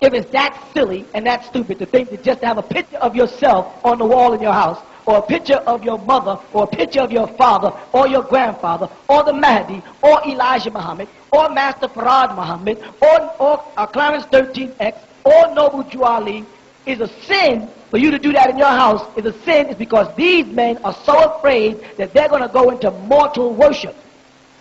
If it's that silly and that stupid to think that just to have a picture of yourself on the wall in your house, or a picture of your mother, or a picture of your father, or your grandfather, or the Mahdi, or Elijah Muhammad, or Master Farad Muhammad, or Clarence 13X, or Noble Jew Ali, is a sin. For you to do that in your house is a sin, is because these men are so afraid that they're going to go into mortal worship.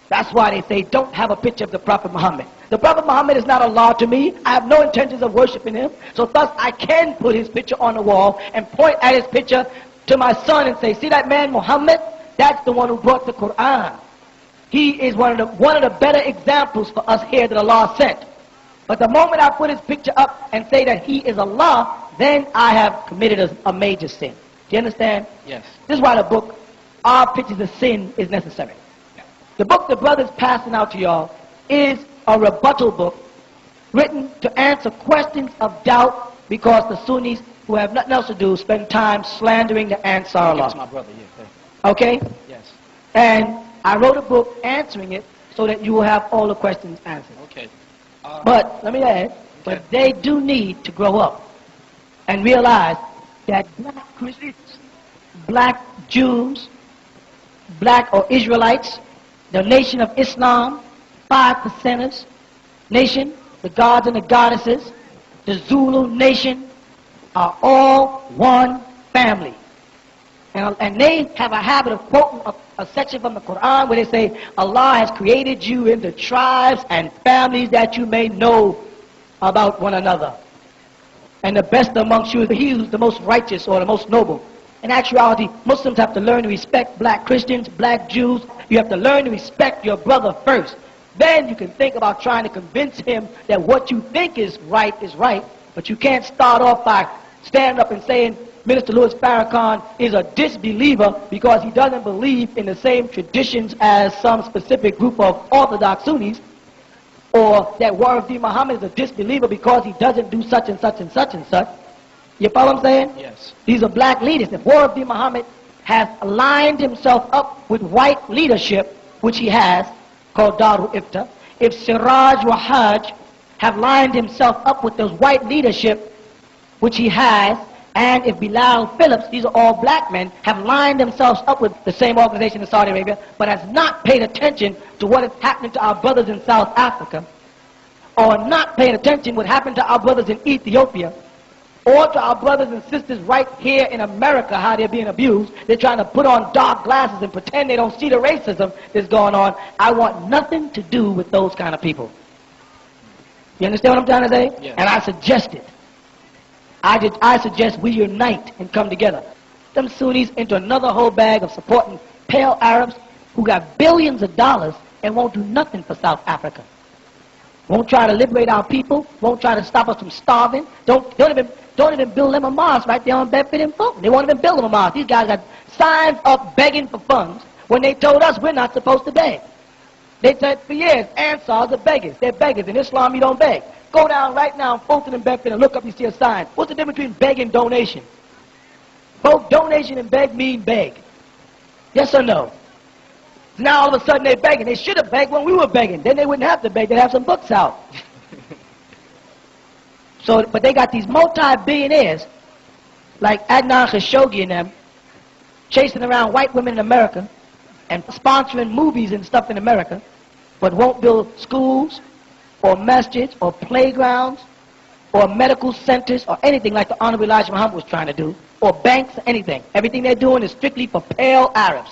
That's why they say don't have a picture of the Prophet Muhammad. The Prophet Muhammad is not Allah to me. I have no intentions of worshiping him. So thus I can put his picture on the wall and point at his picture to my son and say, see that man Muhammad? That's the one who brought the Quran. He is one of the better examples for us here that Allah sent. But the moment I put his picture up and say that he is Allah, then I have committed a major sin. Do you understand? Yes. This is why the book, Our Pictures of Sin, is necessary. The book the brother's passing out to y'all is a rebuttal book written to answer questions of doubt because the Sunnis, who have nothing else to do, spend time slandering the Ansar Allah. Yes, my brother, yeah. Okay? Yes. And I wrote a book answering it so that you will have all the questions answered. Okay. But, let me add, but they do need to grow up and realize that black Christians, black Jews, black or Israelites, the nation of Islam, 5%ers nation, the gods and the goddesses, the Zulu nation, are all one family. And they have a habit of quoting a section from the Quran where they say, Allah has created you into tribes and families that you may know about one another. And the best amongst you is he who's the most righteous or the most noble. In actuality, Muslims have to learn to respect black Christians, black Jews. You have to learn to respect your brother first. Then you can think about trying to convince him that what you think is right, but you can't start off by standing up and saying Minister Louis Farrakhan is a disbeliever because he doesn't believe in the same traditions as some specific group of Orthodox Sunnis, or that Nuwaubian Muhammad is a disbeliever because he doesn't do such and such and such and such. You follow what I'm saying? Yes. These are black leaders. If Nuwaubian Muhammad has aligned himself up with white leadership, which he has, called Darul Ifta, if Siraj Wahaj have lined himself up with those white leadership, which he has, and if Bilal Phillips, these are all black men, have lined themselves up with the same organization in Saudi Arabia, but has not paid attention to what is happening to our brothers in South Africa, or not paying attention to what happened to our brothers in Ethiopia, or to our brothers and sisters right here in America, how they're being abused. They're trying to put on dark glasses and pretend they don't see the racism that's going on. I want nothing to do with those kind of people. You understand what I'm trying to say? Yes. And I suggest it. I suggest we unite and come together. Them Sunnis into another whole bag of supporting pale Arabs who got billions of dollars and won't do nothing for South Africa. Won't try to liberate our people, won't try to stop us from starving. Don't even build them a mosque right there on Bedford and Fulton. They won't even build them a mosque. These guys got signs up begging for funds when they told us we're not supposed to beg. They said for years, Ansars are beggars. They're beggars. In Islam, you don't beg. Go down right now in Fulton and Bedford and look up, you see a sign. What's the difference between beg and donation? Both donation and beg mean beg. Yes or no? Now all of a sudden they're begging. They should have begged when we were begging. Then they wouldn't have to beg. They'd have some books out. So, but they got these multi-billionaires like Adnan Khashoggi and them chasing around white women in America and sponsoring movies and stuff in America, but won't build schools or masjids or playgrounds or medical centers or anything like the Honorable Elijah Muhammad was trying to do, or banks or anything. Everything they're doing is strictly for pale Arabs.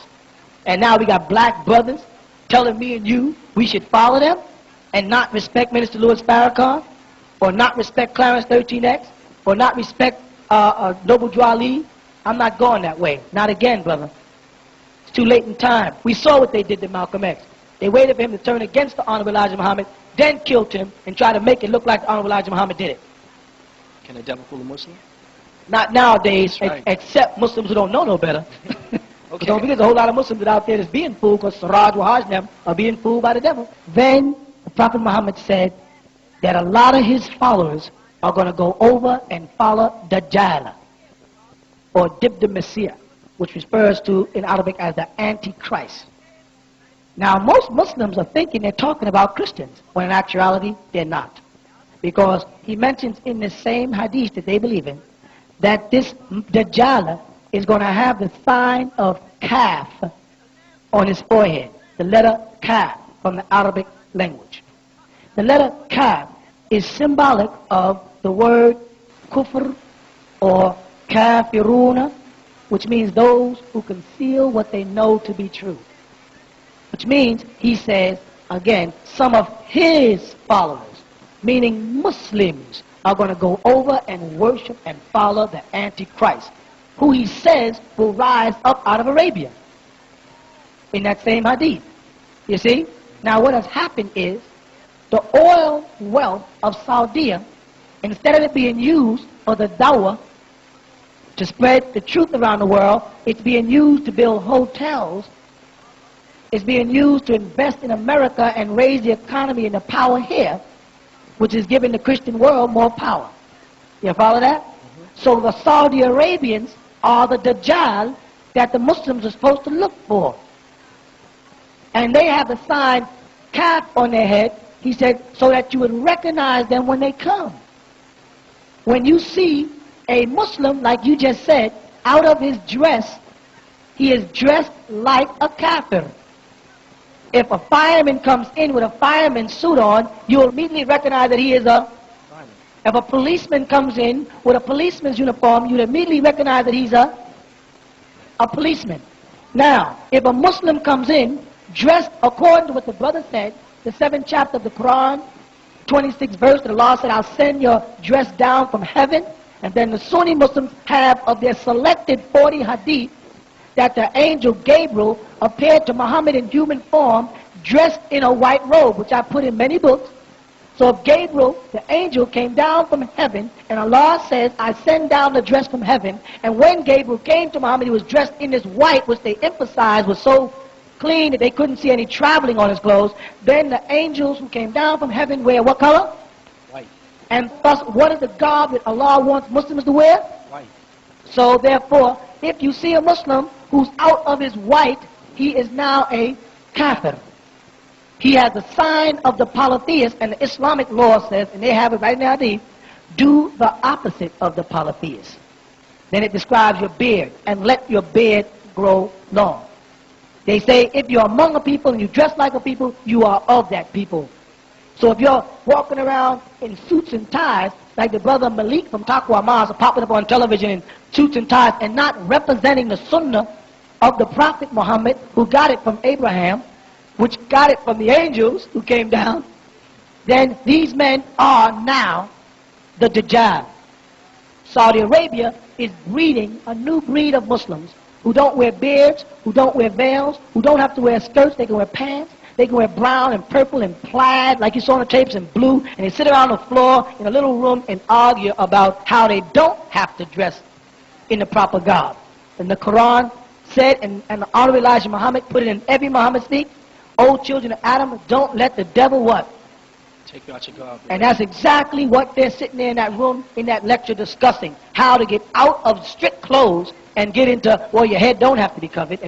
And now we got black brothers telling me and you we should follow them and not respect Minister Louis Farrakhan, or not respect Clarence 13X, or not respect Noble Drew Ali. I'm not going that way. Not again, brother. It's too late in time. We saw what they did to Malcolm X. They waited for him to turn against the Honorable Elijah Muhammad, then killed him and tried to make it look like the Honorable Elijah Muhammad did it. Can the devil fool a Muslim? Not nowadays, Right. except Muslims who don't know no better. Okay. So there's a whole lot of Muslims that out there that's being fooled because Siraj Wahaj and them are being fooled by the devil. Then the Prophet Muhammad said that a lot of his followers are going to go over and follow Dajjal, or Dib the Messiah, which refers to in Arabic as the Antichrist. Now, most Muslims are thinking they're talking about Christians, when in actuality, they're not. Because he mentions in the same hadith that they believe in, that this Dajjal is going to have the sign of Kaf on his forehead, the letter Kaf from the Arabic language. The letter Kaf is symbolic of the word kufr or kafiruna, which means those who conceal what they know to be true. Which means, he says, again, some of his followers, meaning Muslims, are going to go over and worship and follow the Antichrist, who he says will rise up out of Arabia. In that same hadith. You see? Now what has happened is, the oil wealth of Saudi, instead of it being used for the dawah, to spread the truth around the world, it's being used to build hotels. It's being used to invest in America and raise the economy and the power here, which is giving the Christian world more power. You follow that? So the Saudi Arabians are the Dajjal that the Muslims are supposed to look for. And they have the sign Kaf on their head, he said, so that you would recognize them when they come. When you see a Muslim, like you just said, out of his dress, he is dressed like a kafir. If a fireman comes in with a fireman's suit on, you'll immediately recognize that he is a... If a policeman comes in with a policeman's uniform, you'll immediately recognize that he's a policeman. Now, if a Muslim comes in, dressed according to what the brother said, the 7th chapter of the Quran, 26th verse, the law said, I'll send your dress down from heaven. And then the Sunni Muslims have of their selected 40 hadith that the angel Gabriel appeared to Muhammad in human form, dressed in a white robe, which I put in many books. So if Gabriel, the angel, came down from heaven, and Allah says, I send down the dress from heaven, and when Gabriel came to Muhammad, he was dressed in this white, which they emphasized was so clean that they couldn't see any traveling on his clothes, then the angels who came down from heaven wear what color? White. And thus, what is the garb that Allah wants Muslims to wear? White. So therefore, if you see a Muslim who's out of his white, he is now a kafir. He has the sign of the polytheist, and the Islamic law says, and they have it right now, do the opposite of the polytheist. Then it describes your beard, and let your beard grow long. They say if you're among a people and you dress like a people, you are of that people. So if you're walking around in suits and ties, like the brother Malik from Taqwa Mosque popping up on television in suits and ties and not representing the sunnah of the Prophet Muhammad, who got it from Abraham, which got it from the angels who came down, then these men are now the Dajjal. Saudi Arabia is breeding a new breed of Muslims who don't wear beards, who don't wear veils, who don't have to wear skirts, they can wear pants, they can wear brown and purple and plaid, like you saw on the tapes, and blue, and they sit around the floor in a little room and argue about how they don't have to dress in the proper garb. And the Quran said, and the Honorable Elijah Muhammad put it in every Muhammad speak, O children of Adam, don't let the devil what? Take you out your garb. And that's exactly what they're sitting there in that room, in that lecture, discussing. How to get out of strict clothes and get into, well, your head don't have to be covered,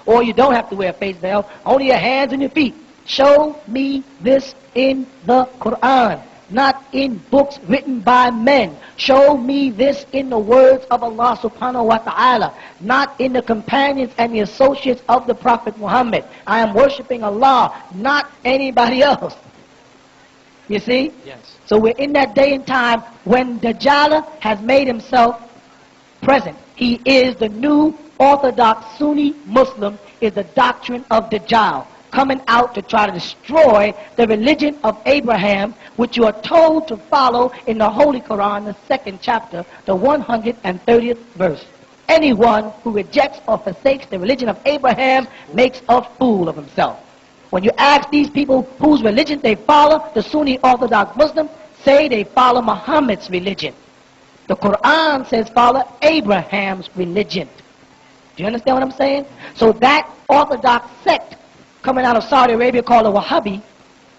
or you don't have to wear a face veil, only your hands and your feet. Show me this in the Quran. not in books written by men. Show me this in the words of Allah subhanahu wa ta'ala, not in the companions and the associates of the Prophet Muhammad. I am worshiping Allah, not anybody else. You see? Yes. So we're in that day and time when Dajjal has made himself present. He is the new Orthodox Sunni Muslim, is the doctrine of Dajjal, coming out to try to destroy the religion of Abraham, which you are told to follow in the Holy Quran, the 2nd chapter, the 130th verse. Anyone who rejects or forsakes the religion of Abraham makes a fool of himself. When you ask these people whose religion they follow, the Sunni Orthodox Muslims say they follow Muhammad's religion. The Quran says follow Abraham's religion. Do you understand what I'm saying? So that Orthodox sect coming out of Saudi Arabia called the Wahhabi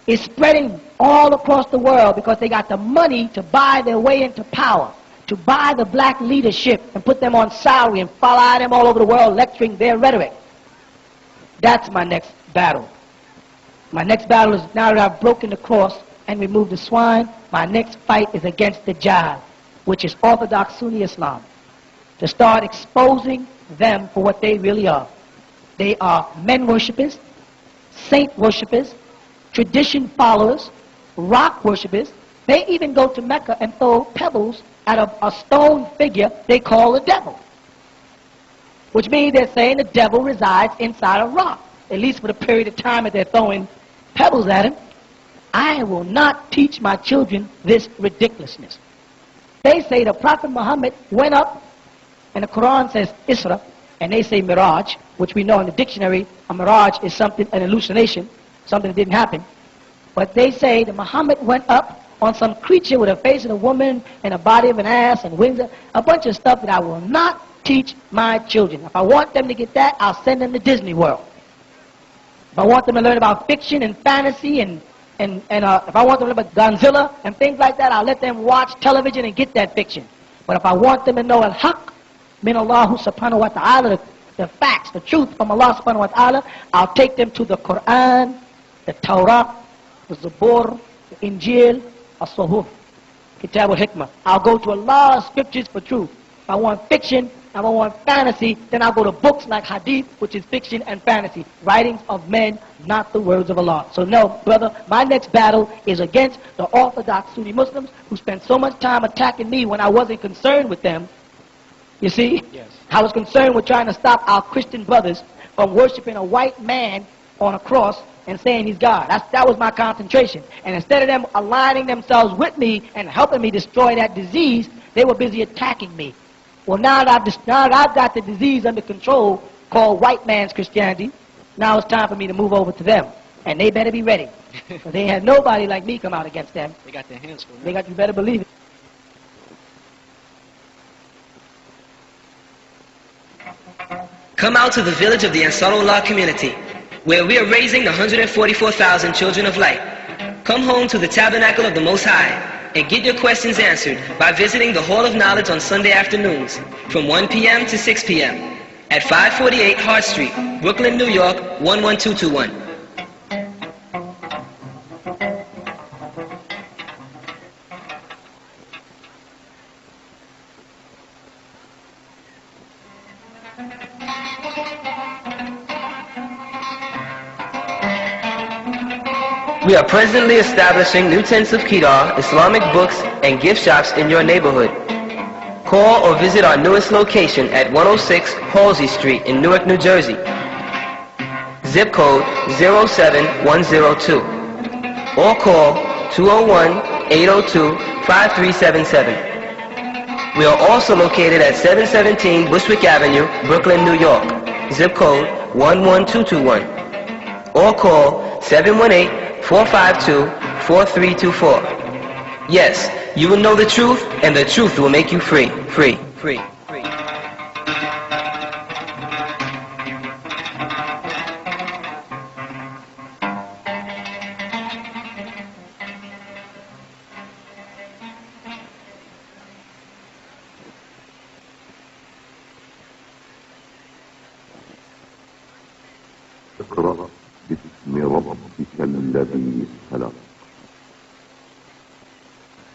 is spreading all across the world because they got the money to buy their way into power, to buy the black leadership and put them on salary and follow them all over the world lecturing their rhetoric. That's my next battle. My next battle is, now that I've broken the cross and removed the swine, my next fight is against the Dajjal, which is Orthodox Sunni Islam, to start exposing them for what they really are. They are men worshippers, saint worshippers, tradition followers, rock worshippers. They even go to Mecca and throw pebbles at a stone figure they call the devil, which means they're saying the devil resides inside a rock, at least for the period of time that they're throwing pebbles at him. I will not teach my children this ridiculousness. They say the Prophet Muhammad went up, and the Quran says Isra, and they say Miraj, which we know in the dictionary, a mirage is something, an hallucination, something that didn't happen. But they say that Muhammad went up on some creature with a face of a woman and a body of an ass and wings, a bunch of stuff that I will not teach my children. If I want them to get that, I'll send them to Disney World. If I want them to learn about fiction and fantasy and if I want them to learn about Godzilla and things like that, I'll let them watch television and get that fiction. But if I want them to know al-haq min Allah subhanahu wa ta'ala, the facts, the truth from Allah subhanahu wa ta'ala, I'll take them to the Quran, the Torah, the Zabur, the Injil, as-Suhuf, Kitab al-Hikmah. I'll go to Allah's scriptures for truth. If I want fiction, if I want fantasy, then I'll go to books like Hadith, which is fiction and fantasy, writings of men, not the words of Allah. So no, brother, my next battle is against the Orthodox Sunni Muslims who spent so much time attacking me when I wasn't concerned with them. You see? Yes. I was concerned with trying to stop our Christian brothers from worshiping a white man on a cross and saying he's God. That was my concentration. And instead of them aligning themselves with me and helping me destroy that disease, they were busy attacking me. Well, now that I've got the disease under control called white man's Christianity, now it's time for me to move over to them. And they better be ready. Because they ain't had nobody like me come out against them. They got their hands full. You better believe it. Come out to the village of the Ansarullah community, where we are raising the 144,000 children of light. Come home to the Tabernacle of the Most High and get your questions answered by visiting the Hall of Knowledge on Sunday afternoons from 1 p.m. to 6 p.m. at 548 Hart Street, Brooklyn, New York, 11221. We are presently establishing new tents of Kedar, Islamic books, and gift shops in your neighborhood. Call or visit our newest location at 106 Halsey Street in Newark, New Jersey. Zip code 07102. Or call 201-802-5377. We are also located at 717 Bushwick Avenue, Brooklyn, New York. Zip code 11221. Or call 718-452-4324. Yes, you will know the truth, and the truth will make you free. Free. اقرأ باسم ربك الذي خلق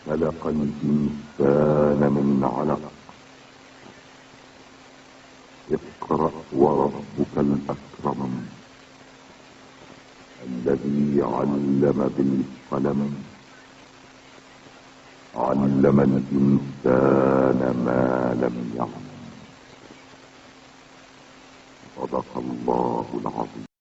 خلق الإنسان من علق اقرأ وربك الأكرم الذي علم بالقلم علم الإنسان ما لم يعلم صدق الله العظيم.